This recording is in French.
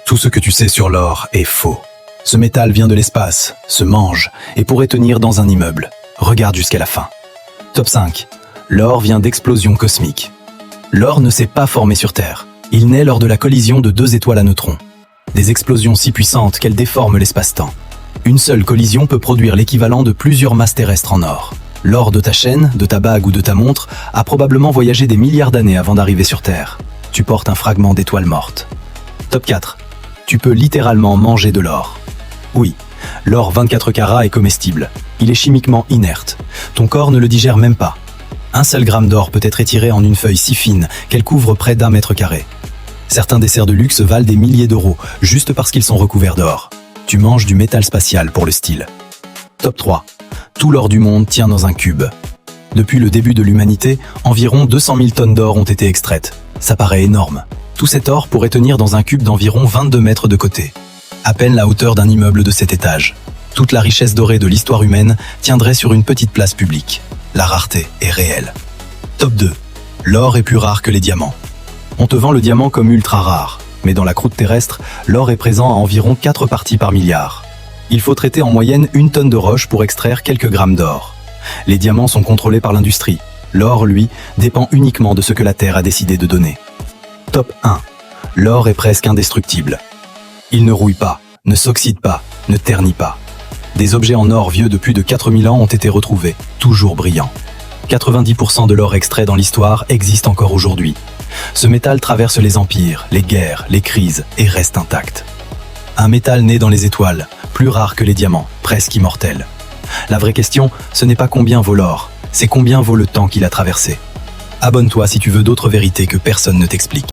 Tout ce que tu sais sur l'or est faux. Ce métal vient de l'espace, se mange et pourrait tenir dans un immeuble. Regarde jusqu'à la fin. Top 5. L'or vient d'explosions cosmiques. L'or ne s'est pas formé sur Terre. Il naît lors de la collision de deux étoiles à neutrons. Des explosions si puissantes qu'elles déforment l'espace-temps. Une seule collision peut produire l'équivalent de plusieurs masses terrestres en or. L'or de ta chaîne, de ta bague ou de ta montre a probablement voyagé des milliards d'années avant d'arriver sur Terre. Tu portes un fragment d'étoile morte. Top 4. Tu peux littéralement manger de l'or. Oui, l'or 24 carats est comestible. Il est chimiquement inerte. Ton corps ne le digère même pas. Un seul gramme d'or peut être étiré en une feuille si fine qu'elle couvre près d'1 mètre carré. Certains desserts de luxe valent des milliers d'euros juste parce qu'ils sont recouverts d'or. Tu manges du métal spatial pour le style. Top 3. Tout l'or du monde tient dans un cube. Depuis le début de l'humanité, environ 200 000 tonnes d'or ont été extraites. Ça paraît énorme. Tout cet or pourrait tenir dans un cube d'environ 22 mètres de côté. À peine la hauteur d'un immeuble de 7 étages. Toute la richesse dorée de l'histoire humaine tiendrait sur une petite place publique. La rareté est réelle. Top 2. L'or est plus rare que les diamants. On te vend le diamant comme ultra rare, mais dans la croûte terrestre, l'or est présent à environ 4 parties par milliard. Il faut traiter en moyenne 1 tonne de roche pour extraire quelques grammes d'or. Les diamants sont contrôlés par l'industrie. L'or, lui, dépend uniquement de ce que la Terre a décidé de donner. Top 1. L'or est presque indestructible. Il ne rouille pas, ne s'oxyde pas, ne ternit pas. Des objets en or vieux de plus de 4000 ans ont été retrouvés, toujours brillants. 90% de l'or extrait dans l'histoire existe encore aujourd'hui. Ce métal traverse les empires, les guerres, les crises et reste intact. Un métal né dans les étoiles, plus rare que les diamants, presque immortel. La vraie question, ce n'est pas combien vaut l'or, c'est combien vaut le temps qu'il a traversé. Abonne-toi si tu veux d'autres vérités que personne ne t'explique.